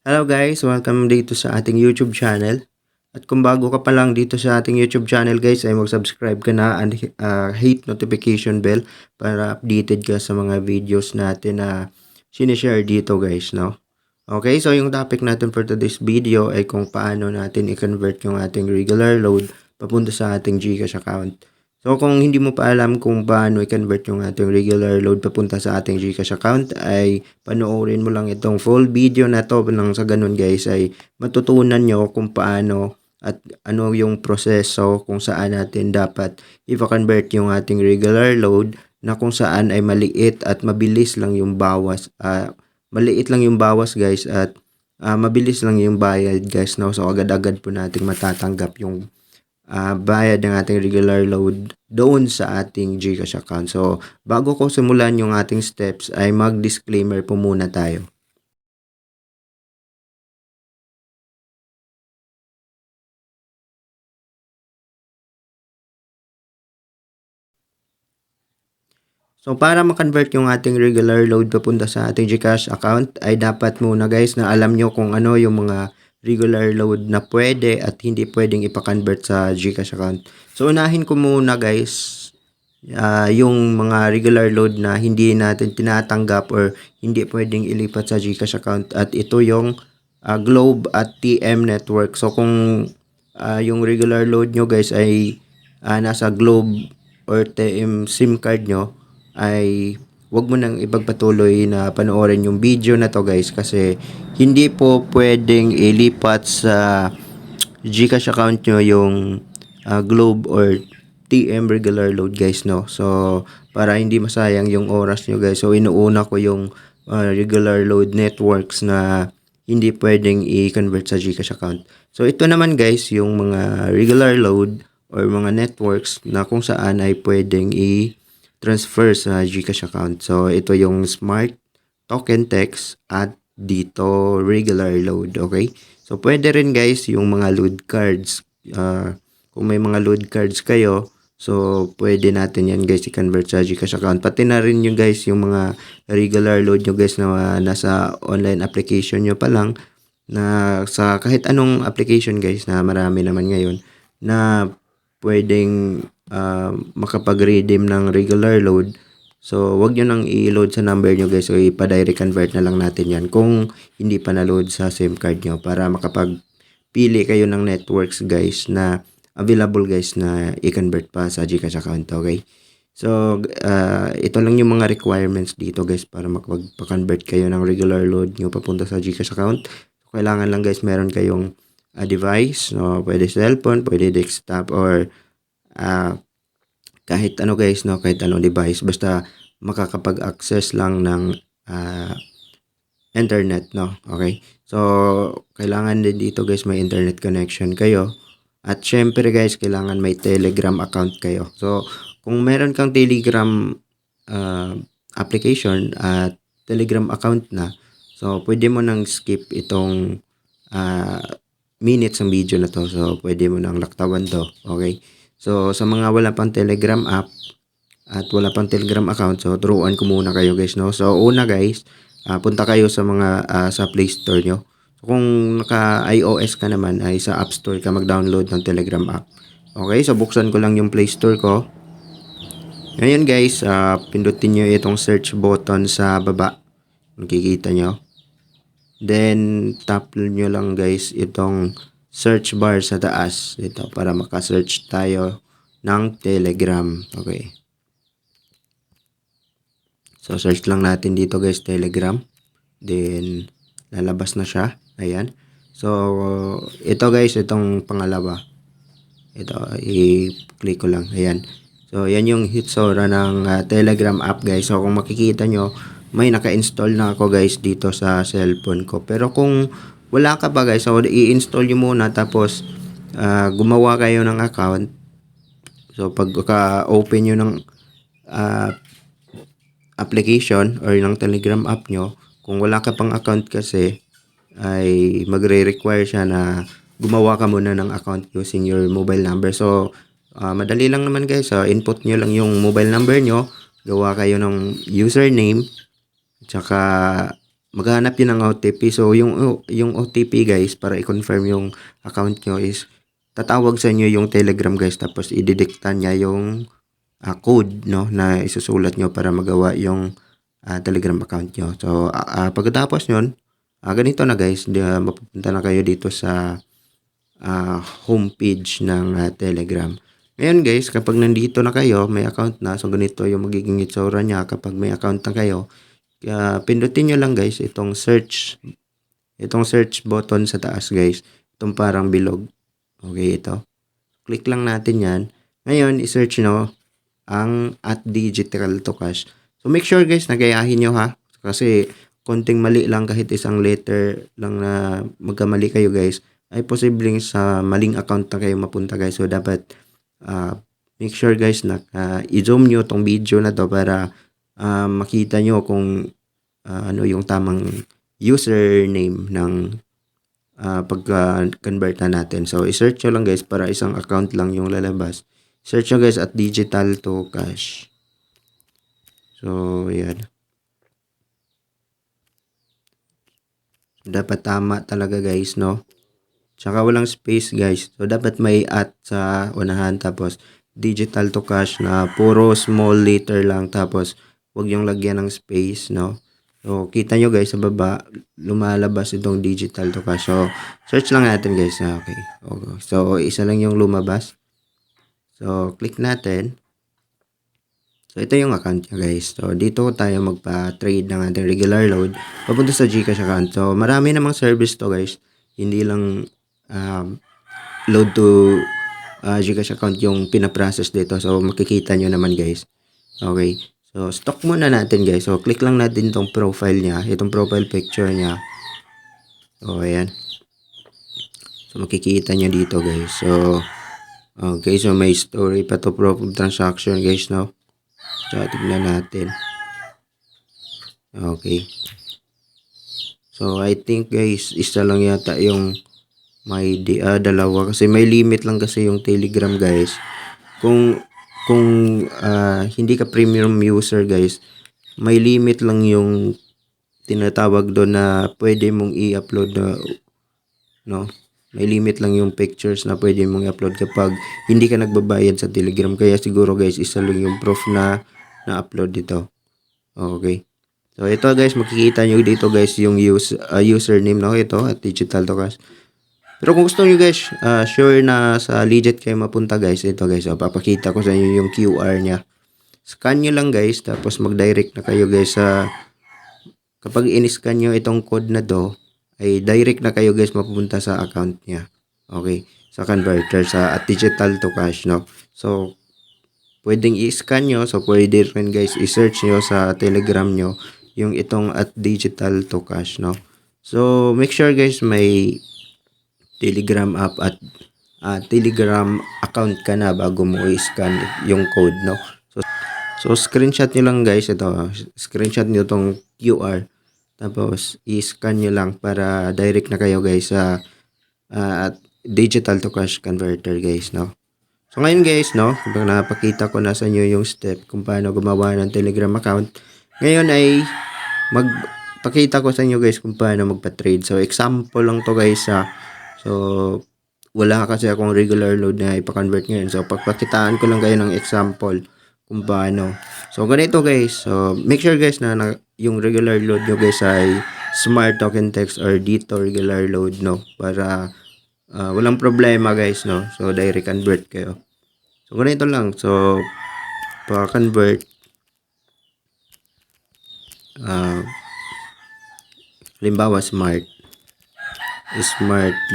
Hello guys, welcome dito sa ating YouTube channel. At kung bago ka pa lang dito sa ating YouTube channel guys, ay mag-subscribe ka na and hit notification bell para updated ka sa mga videos natin na sinishare dito guys, no? Okay, so yung topic natin for today's video ay kung paano natin i-convert yung ating regular load papunta sa ating GCash account. So kung hindi mo pa alam kung paano i-convert yung ating regular load papunta sa ating GCash account ay panoorin mo lang itong full video na to nang sa ganun guys ay matutunan nyo kung paano at ano yung proseso kung saan natin dapat i-convert yung ating regular load na kung saan ay maliit at mabilis lang yung bawas. Maliit lang yung bawas guys at mabilis lang yung bayad guys, no? So agad-agad po nating matatanggap yung bayad ng ating regular load doon sa ating GCash account. So, bago ko simulan yung ating steps ay mag-disclaimer po muna tayo. So, para ma-convert yung ating regular load papunta sa ating GCash account ay dapat muna guys na alam nyo kung ano yung mga regular load na pwede at hindi pwedeng ipa-convert sa GCash account. So, unahin ko muna guys yung mga regular load na hindi natin tinatanggap or hindi pwedeng ilipat sa GCash account at ito yung Globe at TM network. So kung yung regular load nyo guys ay nasa Globe or TM SIM card nyo ay wag mo nang ipagpatuloy na panoorin yung video na to guys kasi hindi po pwedeng ilipat sa GCash account nyo yung Globe or TM regular load guys, no? So para hindi masayang yung oras nyo guys, so inuuna ko yung regular load networks na hindi pwedeng i-convert sa GCash account. So ito naman guys yung mga regular load or mga networks na kung saan ay pwedeng i-transfer sa GCash account. So ito yung Smart, Token Text at dito regular load, okay? So pwede rin guys yung mga load cards. Kung may mga load cards kayo, so pwede natin yan guys i-convert sa GCash account. Pati na rin yung guys yung mga regular load nyo guys na nasa online application nyo pa lang na sa kahit anong application guys na marami naman ngayon na pwedeng makapag-redeem ng regular load. So, wag nyo nang i-load sa number nyo guys. So, ipa-direct convert na lang natin yan kung hindi pa na-load sa SIM card nyo para makapag-pili kayo ng networks guys na available guys na i-convert pa sa GCash account. Okay? So, ito lang yung mga requirements dito guys para makapag-convert kayo ng regular load nyo papunta sa GCash account. So, kailangan lang guys meron kayong device. No? Pwede cellphone, pwede desktop or kahit ano guys, no, kahit anong device basta makakapag-access lang ng internet, no. Okay? So kailangan din dito guys may internet connection kayo at syempre guys kailangan may Telegram account kayo. So kung meron kang Telegram application at Telegram account na, so pwede mo nang skip itong minutes ng video na to. So pwede mo nang laktawan to, okay? So, sa mga wala pang Telegram app at wala pang Telegram account, so turuan ko muna kayo guys, no? So, una guys, punta kayo sa mga sa Play Store nyo. So, kung naka-iOS ka naman, ay sa App Store ka mag-download ng Telegram app. Okay, so buksan ko lang yung Play Store ko. Ngayon guys, pindutin nyo itong search button sa baba. Makikita nyo. Then, tap nyo lang guys itong search bar sa taas. Ito, para makasearch tayo ng Telegram. Okay. So, search lang natin dito guys, Telegram. Then, lalabas na siya. Ayan. So, ito guys, itong pangalawa. Ito, i-click ko lang. Ayan. So, yan yung hitsura ng Telegram app guys. So, kung makikita nyo, may naka-install na ako guys dito sa cellphone ko. Pero kung wala ka pa guys, so i-install nyo muna tapos gumawa kayo ng account. So pagka-open nyo ng application or ng Telegram app nyo, kung wala ka pang account kasi ay magre-require siya na gumawa ka muna ng account using your mobile number. So madali lang naman guys. So, input nyo lang yung mobile number nyo, gawa kayo ng username, tsaka maghahanap yun ng OTP. So, yung OTP guys, para i-confirm yung account nyo is, tatawag sa inyo yung Telegram guys, tapos ididikta niya yung code, no, na isusulat nyo para magawa yung Telegram account nyo. So, pagkatapos yun, ganito na guys, mapupunta na kayo dito sa homepage ng Telegram. Ngayon guys, kapag nandito na kayo, may account na, so ganito yung magiging itsura niya kapag may account na kayo. Pindutin nyo lang guys itong search button sa taas guys, itong parang bilog. Okay, ito. Click lang natin yan. Ngayon, i-search nyo ang @digital2cash. So make sure guys, nagayahin nyo ha. Kasi konting mali lang, kahit isang letter lang na magkamali kayo guys, ay posibleng sa maling account na kayo mapunta guys. So dapat make sure guys na i-zoom nyo tong video na to para makita nyo kung ano yung tamang username ng pagka-convert na natin. So i-search nyo lang guys, para isang account lang yung lalabas. Search nyo guys at Digital2cash. So yan. Dapat tama talaga guys, no? Tsaka walang space guys. So dapat may at sa unahan, tapos Digital2cash na puro small letter lang, tapos wag yung lagyan ng space, no? So kita nyo guys sa baba, lumalabas itong Digital2cash. So search lang natin guys. Okay. So isa lang yung lumabas. So click natin. So ito yung account niya guys. So dito tayo magpa-trade ng ating regular load papunta sa GCash account. So marami namang service to guys. Hindi lang load to GCash account yung pinaprocess dito. So makikita nyo naman guys. Okay. So stock muna natin guys. So click lang natin itong profile niya. Itong profile picture niya. So ayan. So makikita nyo dito guys. So okay. So may story pa to, proof of transaction guys, no? So tignan natin. Okay. So I think guys, isa lang yata yung may dalawa, kasi may limit lang kasi yung Telegram guys. Kung hindi ka premium user guys, may limit lang yung tinatawag doon na pwede mong i-upload na, no? May limit lang yung pictures na pwede mong i-upload kapag hindi ka nagbabayad sa Telegram. Kaya siguro guys, isa lang yung proof na na-upload dito. Okay. So ito guys, makikita nyo dito guys yung username, no? Ito at Digital2cash. Pero kung gusto nyo guys, sure na sa legit kayo mapunta guys, ito guys, papakita ko sa inyo yung QR nya. Scan nyo lang guys, tapos mag-direct na kayo guys sa, kapag in-scan nyo itong code na to, ay direct na kayo guys mapupunta sa account nya. Okay, sa converter, sa Digital2cash, no? So pwedeng i-scan nyo, so pwede rin guys i-search nyo sa Telegram nyo yung itong Digital2cash, no? So make sure guys may Telegram app at Telegram account ka na bago mo i-scan yung code, no? So screenshot nyo lang guys, ito, screenshot nyo tong QR, tapos i-scan nyo lang para direct na kayo guys sa Digital2cash converter guys, no? So ngayon guys, no, kapag napakita ko na sa inyo yung step kung paano gumawa ng Telegram account, ngayon ay magpakita ko sa inyo guys kung paano magpa-trade. So example lang to guys ha. So wala kasi akong regular load na ipa-convert ngayon. So pagpakitaan ko lang kayo ng example kung paano. So ganito guys. So make sure guys na yung regular load nyo guys ay Smart Token Text or dito regular load, no, para walang problema guys, no. So direct convert kayo. So ganito lang. So pa-convert halimbawa smart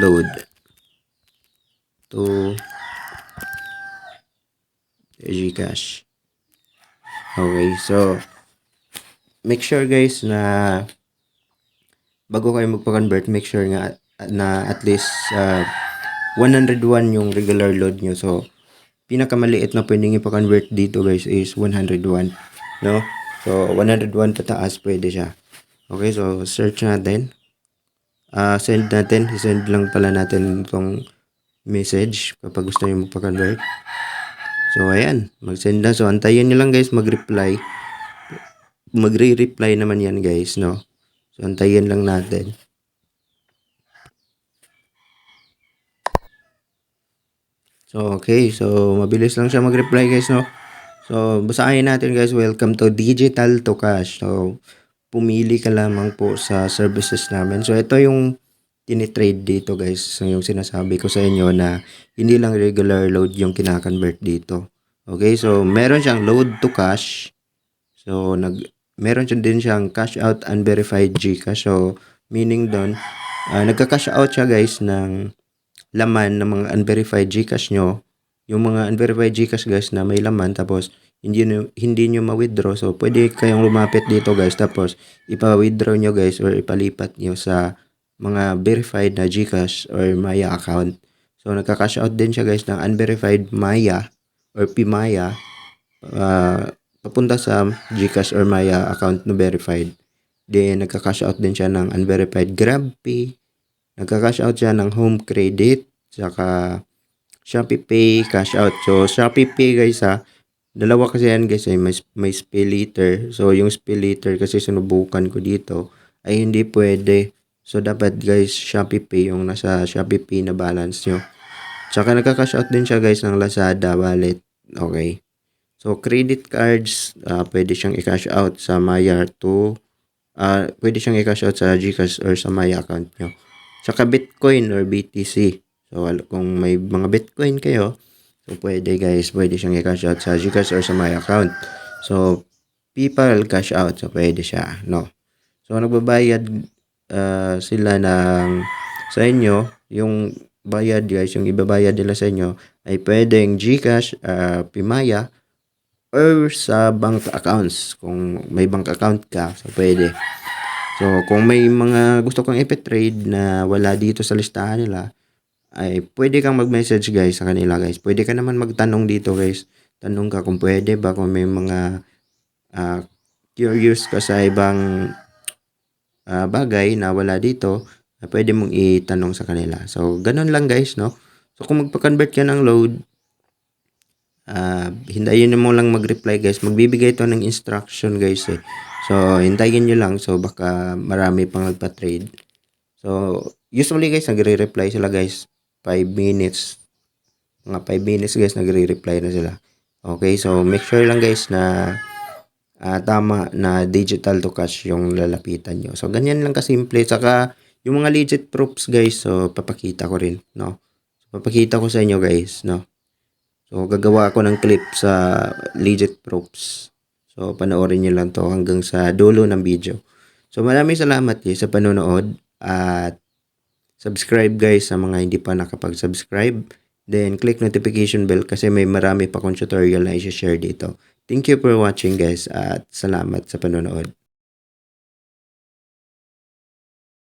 load to GCash. Okay, so make sure guys na bago kayo magpa-convert, make sure nga na at least 101 yung regular load nyo. So pinakamaliit na pwedeng ipa-convert dito guys is 101, no? So 101 pataas pwede siya. Okay, so search natin. Send natin. I-send lang pala natin itong message kapag gusto nyo magpa-convert. So ayan, mag-send na. So antayin nyo lang guys mag-reply. Magre-reply naman yan guys, no? So, antayin lang natin. So, okay. So, mabilis lang siya mag-reply guys, no? So, basahin natin guys. Welcome to Digital to Cash. So, pumili ka lamang po sa services namin. So, ito yung tinitrade dito guys. So, yung sinasabi ko sa inyo na hindi lang regular load yung kinakonvert dito. Okay, so meron siyang load to cash. So, meron siya din siyang cash out unverified GCash. So, meaning doon, nagka-cash out siya guys ng laman ng mga unverified GCash nyo. Yung mga unverified GCash guys na may laman tapos hindi nyo ma-withdraw. So, pwede kayong lumapit dito guys tapos ipa-withdraw nyo guys or ipalipat nyo sa mga verified na GCash or Maya account. So, nagka-cash out din siya guys ng unverified Maya or Pimaya papunta sa GCash or Maya account na verified. Then, nagka-cash out din siya ng unverified GrabPay. Nagka-cash out siya ng Home Credit, saka Shopee Pay, cash out. So, Shopee Pay guys dalawa kasi yan guys may pay later. So, yung pay later kasi sinubukan ko dito ay hindi pwede. So, dapat guys Shopee Pay yung nasa Shopee Pay na balance nyo. Tsaka nagka-cash out din siya guys ng Lazada wallet. Okay. So, credit cards, pwede siyang i-cash out sa Maya pwede siyang i-cash out sa GCash or sa Maya account nyo. Tsaka Bitcoin or BTC. So, kung may mga Bitcoin kayo, so pwede guys, pwede siyang i-cash out sa GCash or sa Maya account. So, PayPal cash out, so pwede siya, no? So, nagbabayad sila sa inyo, yung bayad guys, yung ibabayad nila sa inyo ay pwedeng GCash, Pimaya, or sa bank accounts. Kung may bank account ka, so pwede. So, kung may mga gusto kang ipe-trade na wala dito sa listahan nila, ay pwede kang mag-message guys sa kanila guys. Pwede ka naman magtanong dito guys. Tanong ka kung pwede ba, kung may mga curious ka sa ibang bagay na wala dito, pwede mong itanong sa kanila. So, ganun lang guys, no? So, kung magpa-convert ka ng load, hintayin mo lang mag-reply guys. Magbibigay ito ng instruction guys eh. So, hintayin nyo lang. So, baka marami pang nagpa-trade. So, usually guys, nagre-reply sila guys. 5 minutes. Mga 5 minutes guys, nagre-reply na sila. Okay, so make sure lang guys na tama na digital to cash yung lalapitan nyo. So, ganyan lang kasimple. Saka, yung mga legit proofs guys, so, papakita ko rin, no? So, papakita ko sa inyo guys, no? So, gagawa ako ng clip sa legit proofs. So, panoorin nyo lang to hanggang sa dulo ng video. So, maraming salamat guys sa panonood. At subscribe guys sa mga hindi pa nakapag-subscribe. Then, click notification bell kasi may marami pa kong tutorial na i-share dito. Thank you for watching guys at salamat sa panonood.